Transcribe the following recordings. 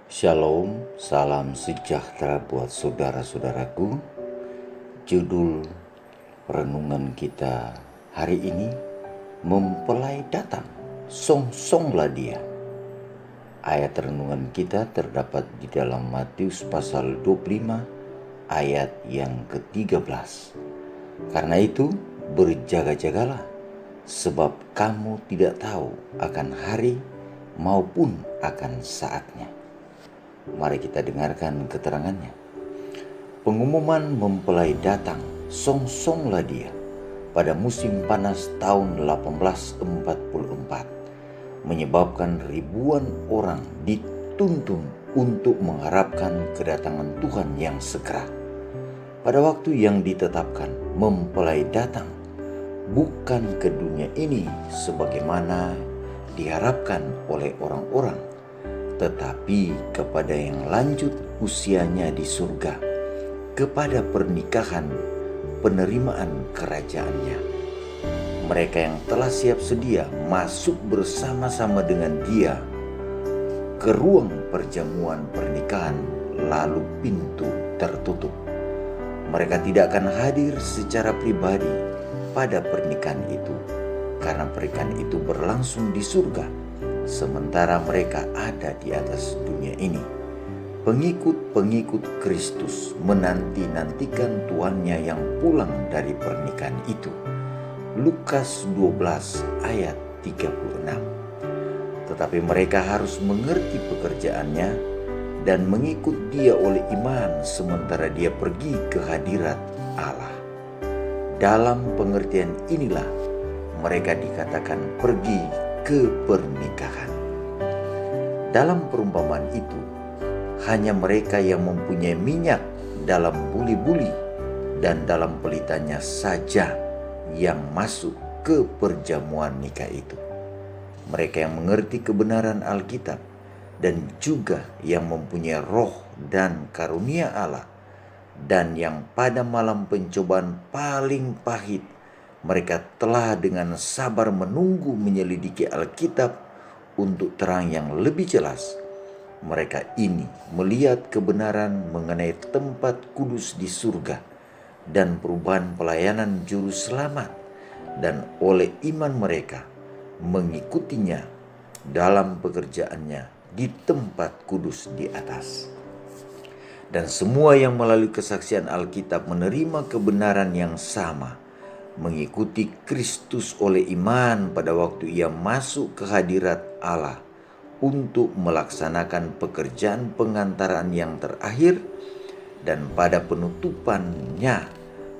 Shalom, salam sejahtera buat saudara-saudaraku. Judul renungan kita hari ini, mempelai datang, song-songlah dia. Ayat renungan kita terdapat di dalam Matius pasal 25 ayat yang ke-13. Karena itu berjaga-jagalah, sebab kamu tidak tahu akan hari maupun akan saatnya. Mari kita dengarkan keterangannya. Pengumuman mempelai datang, song-songlah dia, pada musim panas tahun 1844, menyebabkan ribuan orang dituntun untuk mengharapkan kedatangan Tuhan yang segera. Pada waktu yang ditetapkan, mempelai datang bukan ke dunia ini sebagaimana diharapkan oleh orang-orang, tetapi kepada yang lanjut usianya di surga, kepada pernikahan penerimaan kerajaannya. Mereka yang telah siap sedia masuk bersama-sama dengan dia ke ruang perjamuan pernikahan, lalu pintu tertutup. Mereka tidak akan hadir secara pribadi pada pernikahan itu, karena pernikahan itu berlangsung di surga, sementara mereka ada di atas dunia ini. Pengikut-pengikut Kristus menanti-nantikan tuannya yang pulang dari pernikahan itu. Lukas 12 ayat 36. Tetapi mereka harus mengerti pekerjaannya dan mengikut dia oleh iman sementara dia pergi ke hadirat Allah. Dalam pengertian inilah mereka dikatakan pergi ke pernikahan. Dalam perumpamaan itu, hanya mereka yang mempunyai minyak dalam buli-buli dan dalam pelitannya saja yang masuk ke perjamuan nikah itu. Mereka yang mengerti kebenaran Alkitab dan juga yang mempunyai roh dan karunia Allah, dan yang pada malam pencobaan paling pahit mereka telah dengan sabar menunggu menyelidiki Alkitab untuk terang yang lebih jelas. Mereka ini melihat kebenaran mengenai tempat kudus di surga dan perubahan pelayanan juru selamat, dan oleh iman mereka mengikutinya dalam pekerjaannya di tempat kudus di atas. Dan semua yang melalui kesaksian Alkitab menerima kebenaran yang sama, mengikuti Kristus oleh iman pada waktu ia masuk ke hadirat Allah untuk melaksanakan pekerjaan pengantaran yang terakhir, dan pada penutupannya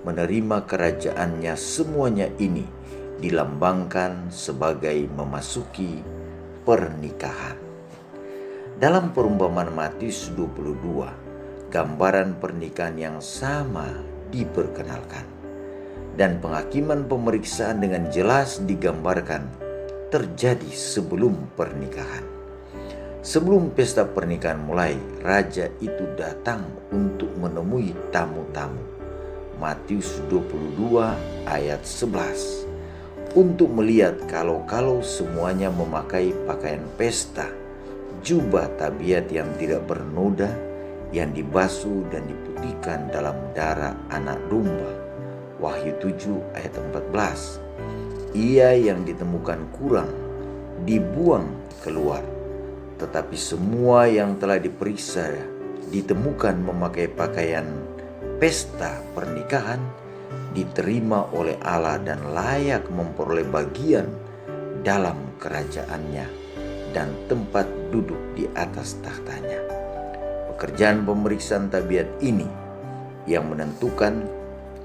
menerima kerajaannya. Semuanya ini dilambangkan sebagai memasuki pernikahan. Dalam perumpamaan Matius 22, gambaran pernikahan yang sama diperkenalkan, dan penghakiman pemeriksaan dengan jelas digambarkan terjadi sebelum pernikahan. Sebelum pesta pernikahan mulai, raja itu datang untuk menemui tamu-tamu. Matius 22 ayat 11. Untuk melihat kalau semuanya memakai pakaian pesta, jubah tabiat yang tidak bernoda, yang dibasuh dan diputihkan dalam darah anak domba. Wahyu 7 ayat 14. Ia yang ditemukan kurang dibuang keluar, tetapi semua yang telah diperiksa ditemukan memakai pakaian pesta pernikahan diterima oleh Allah dan layak memperoleh bagian dalam kerajaannya dan tempat duduk di atas tahtanya. Pekerjaan pemeriksaan tabiat ini yang menentukan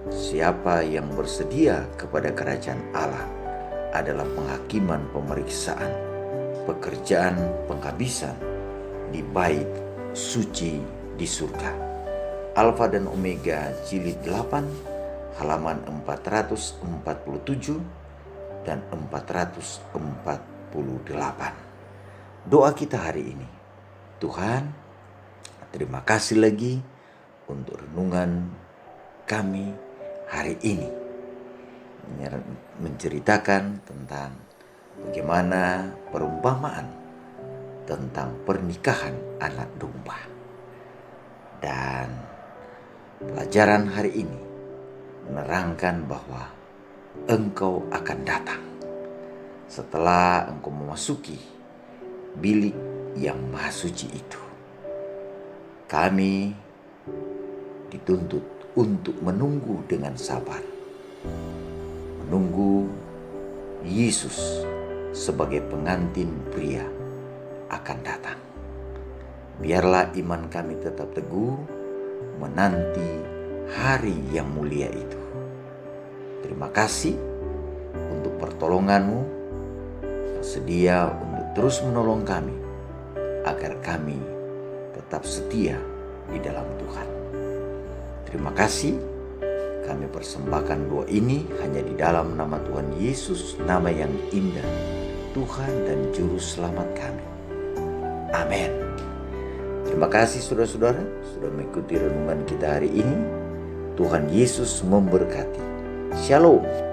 siapa yang bersedia kepada kerajaan Allah adalah penghakiman pemeriksaan, pekerjaan penghabisan di bait suci di surga. Alfa dan Omega jilid 8 halaman 447 dan 448. Doa kita hari ini, Tuhan, terima kasih lagi untuk renungan kami hari ini, menceritakan tentang bagaimana perumpamaan tentang pernikahan anak domba. Dan pelajaran hari ini menerangkan bahwa engkau akan datang setelah engkau memasuki bilik yang maha suci itu. Kami dituntut untuk menunggu dengan sabar, menunggu Yesus sebagai pengantin pria akan datang. Biarlah iman kami tetap teguh menanti hari yang mulia itu. Terima kasih untuk pertolonganmu, sedia untuk terus menolong kami agar kami tetap setia di dalam Tuhan. Terima kasih, kami persembahkan doa ini hanya di dalam nama Tuhan Yesus, nama yang indah, Tuhan dan Juru Selamat kami. Amin. Terima kasih saudara-saudara sudah mengikuti renungan kita hari ini. Tuhan Yesus memberkati. Shalom.